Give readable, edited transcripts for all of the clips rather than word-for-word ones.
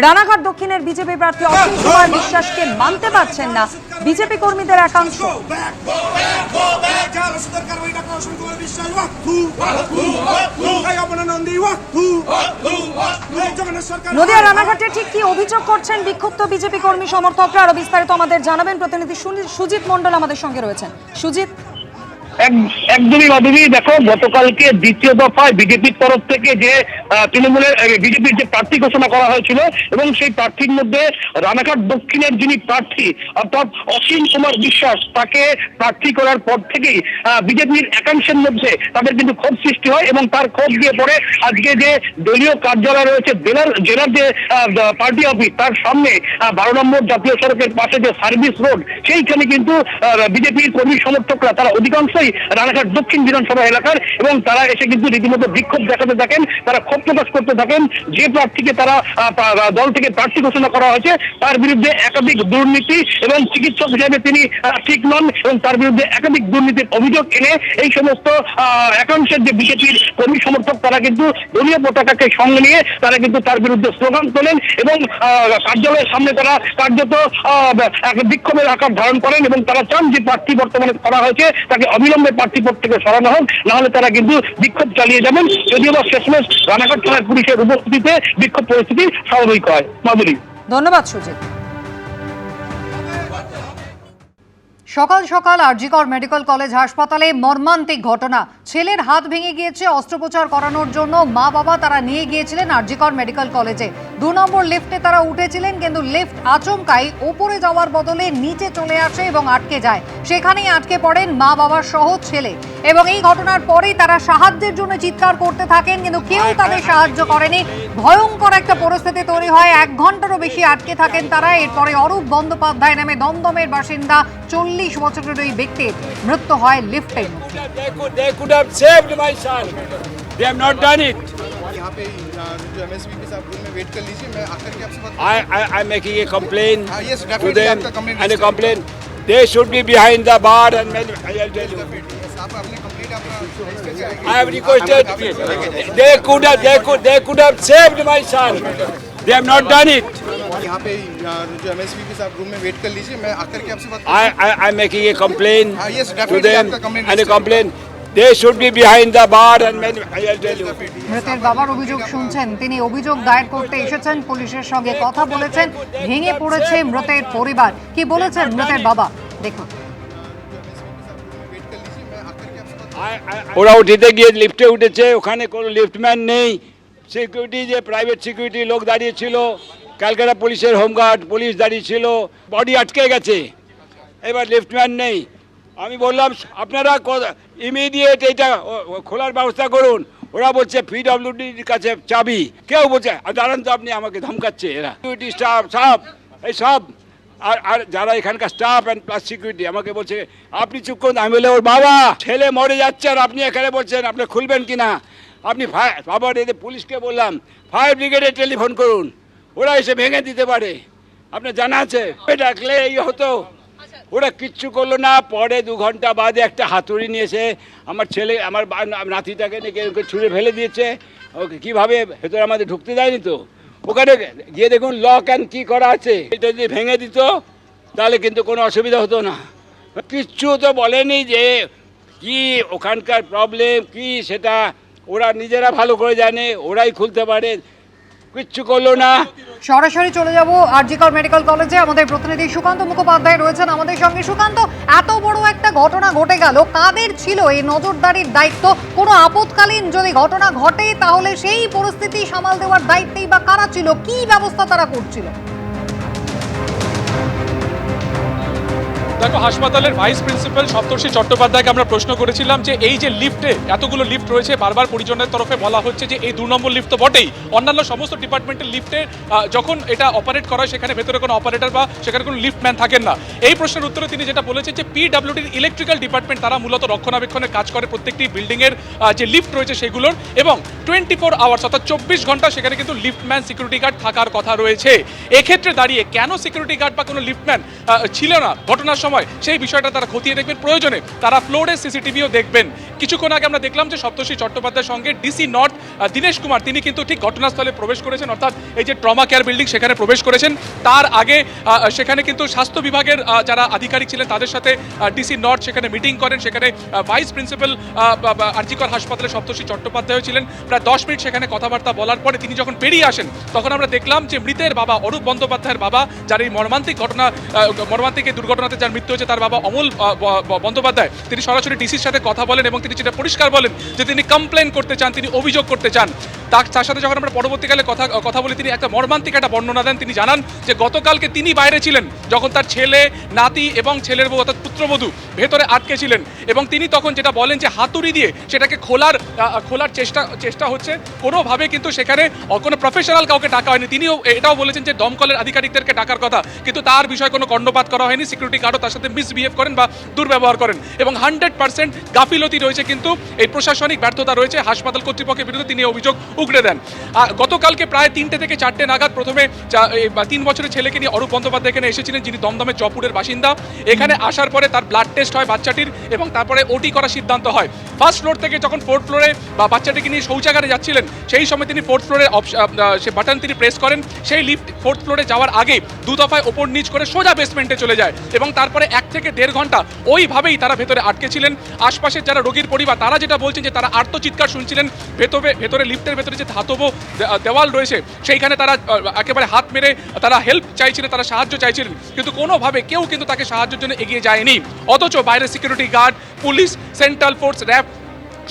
রানাঘাট দক্ষিণের বিজেপি প্রার্থী অসীম কুমার বিশ্বাসকে মানতে পারছেন না বিজেপি কর্মীদের একাংশ। নদিয়া রানাঘাটে ঠিক কি অভিযোগ করছেন বিক্ষুব্ধ বিজেপি কর্মী সমর্থকরা, আরো বিস্তারিত আমাদের জানাবেন প্রতিনিধি সুজিত মন্ডল আমাদের সঙ্গে রয়েছেন। সুজিত, একদমই মাধবী, দেখো গতকালকে দ্বিতীয় দফায় বিজেপির তরফ থেকে যে তৃণমূলের বিজেপির যে প্রার্থী ঘোষণা করা হয়েছিল এবং সেই প্রার্থীর মধ্যে রানাঘাট দক্ষিণের যিনি প্রার্থী অর্থাৎ অসীম কুমার বিশ্বাস, তাকে প্রার্থী করার পর থেকেই বিজেপির একাংশের মধ্যে তাদের কিন্তু ক্ষোভ সৃষ্টি হয় এবং তার ক্ষোভ দিয়ে পরে আজকে যে দলীয় কার্যালয় রয়েছে জেলার যে পার্টি অফিস তার সামনে 12 নম্বর জাতীয় সড়কের পাশে যে সার্ভিস রোড, সেইখানে কিন্তু বিজেপির কর্মী সমর্থকরা তারা অধিকাংশই রানাঘাট দক্ষিণ বিধানসভা এলাকার এবং তারা এসে কিন্তু রীতিমতো বিক্ষোভ দেখাতে থাকেন, তারা ক্ষোভ প্রকাশ করতে থাকেন যে প্রার্থীকে তারা দল থেকে প্রার্থী ঘোষণা করা হয়েছে তার বিরুদ্ধে একাধিক দুর্নীতি এবং চিকিৎসক হিসেবে তিনি ঠিক নন এবং তার বিরুদ্ধে একাধিক দুর্নীতির অভিযোগ এনে এই সমস্ত একাংশের যে বিজেপির কর্মী সমর্থক তারা কিন্তু দলীয় পতাকাকে সঙ্গে নিয়ে তারা কিন্তু তার বিরুদ্ধে স্লোগান তোলেন এবং কার্যালয়ের সামনে তারা কার্যত এক বিক্ষোভের আকার ধারণ করেন এবং তারা চান যে প্রার্থী বর্তমানে করা হয়েছে তাকে অবিলম্বে প্রার্থী পদ থেকে সরানো হোক, না হলে তারা কিন্তু বিক্ষোভ চালিয়ে যাবেন। যদিও বা শেষমেশ রানাঘাট থানার পুলিশের উপস্থিতিতে বিক্ষোভ পরিস্থিতি স্বাভাবিক হয়। মাধুরী, ধন্যবাদ সুজিত। সকাল সকাল আরজিকর মেডিকেল কলেজ হাসপাতালে মর্মান্তিক ঘটনা। ছেলের হাত ভেঙে গিয়েছে, অস্ত্রোপচার করানোর জন্য মা বাবা তারা নিয়ে গিয়েছিলেন আরজিকর মেডিকেল কলেজে। 2 নম্বর লিফটে তারা উঠেছিলেন, কিন্তু লিফট আচমকাই ওপরে যাওয়ার বদলে নিচে চলে আসে এবং আটকে যায়। সেখানেই আটকে পড়েন মা বাবার সহ ছেলে এবং এই ঘটনার পরেই তারা সাহায্যের জন্য চিৎকার করতে থাকেন, কিন্তু কেউ তাদের সাহায্য করেনি। ভয়ঙ্কর একটা পরিস্থিতি তৈরি হয়, 1 ঘন্টারও বেশি আটকে থাকেন তারা। এরপরে অরূপ বন্দ্যোপাধ্যায় নামে দমদমের বাসিন্দা 40 বছরের ওই ব্যক্তির মৃত্যু হয় লিফটের মধ্যে। They could have saved my son. They have not done it. यहाँ पे जो MSP के साथ रूम में वेट कर लीजिए, मैं आकर के आपसे बात I'm making a complaint yes, to definitely them आपका complaint and a register complaint. They should be behind the bar and I'll tell you. आप अपने कंप्लीट अपना register करेंगे। I have requested. They could have saved my son. They have not done it. यहाँ पे जो MSP के साथ room में वेट कर लीजिए, मैं आकर के आपसे बात I'm making a complaint yes, to definitely them आपका complaint and a register complaint. They should be behind the bar and I'll tell you. মৃতের বাবার অভিযোগ শুনছেন, তিনি অভিযোগ দায়ের করতে এসেছেন, পুলিশের সঙ্গে কথা বলেছেন। ভেঙে পড়েছে মৃতের পরিবার। কি বলেছেন মৃতের বাবা দেখুন। ওরা উঠিতে গিয়ে লিফটে উঠেছে, ওখানে কোনো লিফটম্যান নেই, সিকিউরিটি যে প্রাইভেট সিকিউরিটি লোক দাঁড়িয়ে ছিল, ক্যালকাটা পুলিশের হোমগার্ড পুলিশ দাঁড়িয়ে ছিল, বডি আটকে গেছে, এবার লিফটম্যান নেই। আমি বললাম আপনারা ইমিডিয়েট এইটা খোলার ব্যবস্থা করুন। ওরা বলছে পিডব্লিউডির কাছে চাবি, কেউ বলছে দাঁড়ান তো আপনি, আমাকে ধমকাচ্ছে এরা সিকিউরিটি স্টাফ এই সব আর যারা এখানকার স্টাফ অ্যান্ড প্লাস সিকিউরিটি আমাকে বলছে আপনি চুপ করুন। আমি বলে ওর বাবা ছেলে মরে যাচ্ছে আর আপনি এখানে বলছেন আপনি খুলবেন কিনা, আপনি বাবার এদের পুলিশকে বললাম ফায়ার ব্রিগেডে টেলিফোন করুন, ওরা এসে ভেঙে দিতে পারে, আপনার জানা আছে। ডাকলে এই হতো, ওরা কিচ্ছু করলো না। পরে 2 ঘন্টা বাদে একটা হাতুড়ি নিয়েছে, আমার ছেলে আমার নাতিটাকে নিয়ে ছুঁড়ে ফেলে দিয়েছে। ওকে কীভাবে ভেতরে আমাদের ঢুকতে দেয়নি তো, ওখানে গিয়ে দেখুন লক অ্যান্ড কি করা আছে। এটা যদি ভেঙে দিত তাহলে কিন্তু কোনো অসুবিধা হতো না। কিচ্ছু তো বলেনি যে কি ওখানকার প্রবলেম কি, সেটা ওরা নিজেরা ভালো করে জানে, ওরাই খুলতে পারে, কিচ্ছু করলো না। সরাসরি চলে যাব আরজিকর মেডিকেল কলেজে, আমাদের প্রতিনিধি সুকান্ত মুখোপাধ্যায় রয়েছেন আমাদের সঙ্গে। সুকান্ত, এত বড় একটা ঘটনা ঘটে গেল, কাদের ছিল এই নজরদারির দায়িত্ব? কোনো আপৎকালীন যদি ঘটনা ঘটে তাহলে সেই পরিস্থিতি সামাল দেওয়ার দায়িত্বেই বা কারা ছিল, কি ব্যবস্থা তারা করছিল? দেখো, হাসপাতালের ভাইস প্রিন্সিপাল সপ্তর্ষি চট্টোপাধ্যায়কে আমরা প্রশ্ন করেছিলাম যে এই যে লিফটে এতগুলো লিফট রয়েছে, বারবার পরিজনের তরফে বলা হচ্ছে যে এই 2 নম্বর লিফট তো বটেই, অন্যান্য সমস্ত ডিপার্টমেন্টের লিফটে যখন এটা অপারেট করা হয় সেখানে ভেতরে কোনো অপারেটর বা সেখানে কোনো লিফটম্যান থাকেন না। এই প্রশ্নের উত্তরে তিনি যেটা বলেছেন যে পিডব্লিউডির ইলেকট্রিক্যাল ডিপার্টমেন্ট তারা মূলত রক্ষণাবেক্ষণের কাজ করে প্রত্যেকটি বিল্ডিংয়ের যে লিফট রয়েছে সেগুলোর, এবং 24 আওয়ার্স অর্থাৎ 24 ঘন্টা সেখানে কিন্তু লিফটম্যান সিকিউরিটি গার্ড থাকার কথা রয়েছে। এক্ষেত্রে দাঁড়িয়ে কেন সিকিউরিটি গার্ড বা কোনো লিফটম্যান ছিল না ঘটনার সময়, সেই বিষয়টা তারা খতিয়ে দেখবেন। প্রয়োজনে তারা ফ্লোরে সিসিটিভিও দেখবেন। কিছুক্ষণ আগে আমরা দেখলাম যে সপ্তর্ষি চট্টোপাধ্যায়ের সঙ্গে ডিসি নর্থ দীনেশ কুমার তিনি কিন্তু ঠিক ঘটনাস্থলে প্রবেশ করেছেন, অর্থাৎ এই যে ট্রমা কেয়ার বিল্ডিং সেখানে প্রবেশ করেছেন। তার আগে সেখানে কিন্তু স্বাস্থ্য বিভাগের যারা আধিকারিক ছিলেন তাদের সাথে ডিসি নর্থ সেখানে মিটিং করেন। সেখানে ভাইস প্রিন্সিপাল আরজিকর হাসপাতালে সপ্তর্ষি চট্টোপাধ্যায় ছিলেন। প্রায় 10 মিনিট সেখানে কথাবার্তা বলার পরে তিনি যখন বেরিয়ে আসেন তখন আমরা দেখলাম যে মৃতের বাবা অরূপ বন্দ্যোপাধ্যায়ের বাবা, যার এই মর্মান্তিক এই দুর্ঘটনাতে যার মৃত্যু হয়েছে, তার বাবা অমল বন্দ্যোপাধ্যায়, তিনি সরাসরি ডিসির সাথে কথা বলেন এবং তিনি যেটা পরিষ্কার বলেন যে তিনি কমপ্লেন করতে চান, তিনি অভিযোগ করতে চান। তার সাথে যখন আমরা পরবর্তীকালে কথা বলি তিনি একটা মর্মান্তিক একটা বর্ণনা দেন। তিনি জানান যে গতকালকে তিনি বাইরে ছিলেন যখন তার ছেলে, নাতি এবং ছেলের বউ অর্থাৎ পুত্রবধূ ভেতরে আটকে ছিলেন, এবং তিনি তখন যেটা বলেন যে হাতুড়ি দিয়ে সেটাকে খোলার চেষ্টা হচ্ছে, কোনোভাবে কিন্তু সেখানে কোনো প্রফেশনাল কাউকে ডাকা হয়নি। তিনিও এটাও বলেছেন যে দমকলের আধিকারিকদেরকে ডাকার কথা, কিন্তু তার বিষয়ে কোনো কর্ণপাত করা হয়নি। সিকিউরিটি গার্ডও তার সাথে মিসবিহেভ করেন বা দুর্ব্যবহার করেন, এবং 100% গাফিলতি রয়েছে, কিন্তু এই প্রশাসনিক ব্যর্থতা রয়েছে হাসপাতাল কর্তৃপক্ষের বিরুদ্ধে তিনি অভিযোগ উগড়ে দেন। গতকালকে প্রায় 3টে থেকে 4টে নাগাদ প্রথমে 3 বছরের ছেলেকে নিয়ে অরূপ বন্দ্যোপাধ্যায় এখানে এসেছিলেন, যিনি দমদমের জয়পুরের বাসিন্দা। এখানে আসার পরে তার ব্লাড টেস্ট হয় বাচ্চাটির, এবং তারপরে ওটি করার সিদ্ধান্ত হয়। ফার্স্ট ফ্লোর থেকে যখন 4th ফ্লোরে বা বাচ্চাটিকে নিয়ে শৌচাগারে যাচ্ছিলেন সেই সময় তিনি 4th ফ্লোরে সে বাটন তিনি প্রেস করেন। সেই লিফট 4th ফ্লোরে যাওয়ার আগে 2 দফায় ওপর নিচ করে সোজা বেসমেন্টে চলে যায়, এবং তারপরে 1 থেকে 1.5 ঘন্টা ওইভাবেই তারা ভেতরে আটকে ছিলেন। আশপাশের যারা রোগীর পরিবার তারা যেটা বলছেন যে তারা আর্তচিৎকার শুনছিলেন। ভেতরে লিফটের ভেতরে যে ধাতব দেওয়াল রয়েছে সেইখানে তারা একেবারে হাত মেরে তারা হেল্প চাইছিলেন, তারা সাহায্য চাইছিলেন, কিন্তু কোনোভাবে কেউ কিন্তু তাকে সাহায্যের জন্য এগিয়ে যায়নি। অথচ বাইরে security guard, police, central force, RAB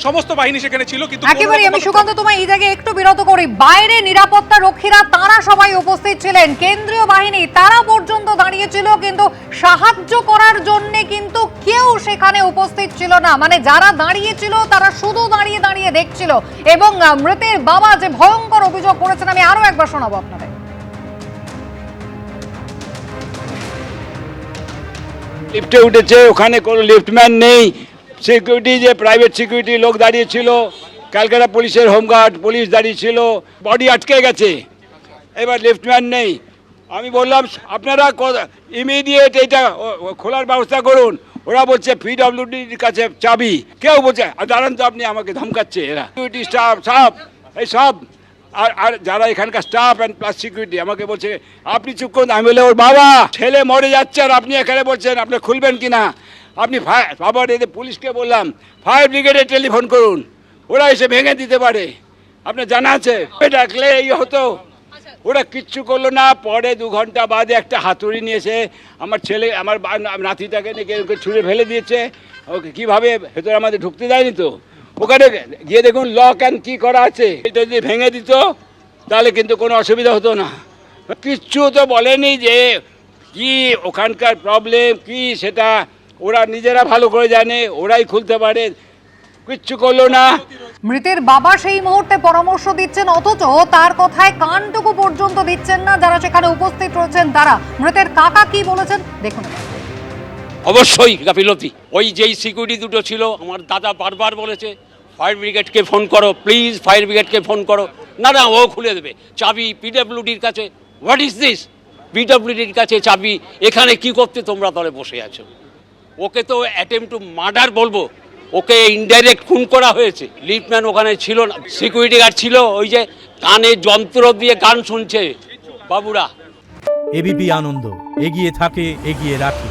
সমস্ত বাহিনী সেখানে ছিল, কিন্তু একেবারে আমি সুকান্ত তোমায় এই জায়গায় একটু বিরত করি। বাইরে নিরাপত্তা রক্ষীরা তারা সবাই উপস্থিত ছিলেন, কেন্দ্রীয় বাহিনী তারা পর্যন্ত দাঁড়িয়েছিল, কিন্তু সাহায্য করার জন্য কিন্তু কেউ সেখানে উপস্থিত ছিল না। মানে যারা দাঁড়িয়েছিল তারা শুধু দাঁড়িয়ে দাঁড়িয়ে দেখছিল, এবং মৃতের বাবা যে ভয়ঙ্কর অভিযোগ করেছেন আমি আরো একবার শোনাবো আপনাদের। লিফটে উঠেছে, ওখানে কোনো লিফটম্যান নেই, সিকিউরিটি যে প্রাইভেট সিকিউরিটি লোক দাঁড়িয়ে ছিল, ক্যালকাটা পুলিশের হোমগার্ড পুলিশ দাঁড়িয়ে ছিল, বডি আটকে গেছে, এবার লিফটম্যান নেই। আমি বললাম আপনারা ইমিডিয়েট এটা খোলার ব্যবস্থা করুন। ওরা বলছে পিডব্লিউডির কাছে চাবি, কেউ বলছে দাঁড়ান তো আপনি, আমাকে ধমকাচ্ছে এরা সিকিউরিটি স্টাফ এই সব, আর যারা এখানকার স্টাফ অ্যান্ড প্লাস সিকিউরিটি আমাকে বলছে আপনি চুপ করুন। আমি বলে ওর বাবা ছেলে মরে যাচ্ছে আর আপনি এখানে বলছেন আপনি খুলবেন কিনা, আপনি বাবার এদের পুলিশকে বললাম ফায়ার ব্রিগেডে টেলিফোন করুন, ওরা এসে ভেঙে দিতে পারে, আপনার জানা আছে। ডাকলে এই হতো, ওরা কিচ্ছু করলো না। পরে 2 ঘন্টা বাদে একটা হাতুড়ি নিয়েছে, আমার ছেলে আমার নাতিটাকে নিয়ে ওকে ছুঁড়ে ফেলে দিয়েছে। ওকে কীভাবে ভেতরে আমাদের ঢুকতে দেয়নি তো, ওখানে গিয়ে দেখুন লক অ্যান্ড কি করা আছে, এটা যদি ভেঙে দিত তাহলে কিন্তু কোনো অসুবিধা হতো না। কিচ্ছু তো বলেনি যে কি ওখানকার প্রবলেম কি, সেটা ওরা নিজেরা ভালো করে জানে, ওরাই খুলতে পারে, কিচ্ছু করলো না। মৃতের বাবা সেই মুহূর্তে পরামর্শ দিচ্ছেন, অথচ তার কথায় কানটুকু পর্যন্ত দিচ্ছেন না যারা সেখানে উপস্থিত রয়েছেন তারা। মৃতের কাকা কি বলেছেন দেখুন। অবশ্যই গাফিলতি, ওই যেই সিকিউরিটি দুটো ছিল আমার দাদা বারবার বলেছে ফায়ার ব্রিগেডকে ফোন করো, প্লিজ ফায়ার ব্রিগেডকে ফোন করো, না ও খুলে দেবে, চাবি পিডব্লিউডির কাছে। হোয়াট ইজ দিস, পিডব্লিউডির কাছে চাবি, এখানে কি করতে তোমরা দলে বসে আছো? ওকে তো অ্যাটেম্প টু মার্ডার বলবো, ওকে ইনডাইরেক্ট খুন করা হয়েছে। লিফটম্যান ওখানে ছিল না, সিকিউরিটি গার্ড ছিল, ওই যে কানে যন্ত্র দিয়ে গান শুনছে বাবুরা। এবিপি আনন্দ এগিয়ে থাকে, এগিয়ে রাখে।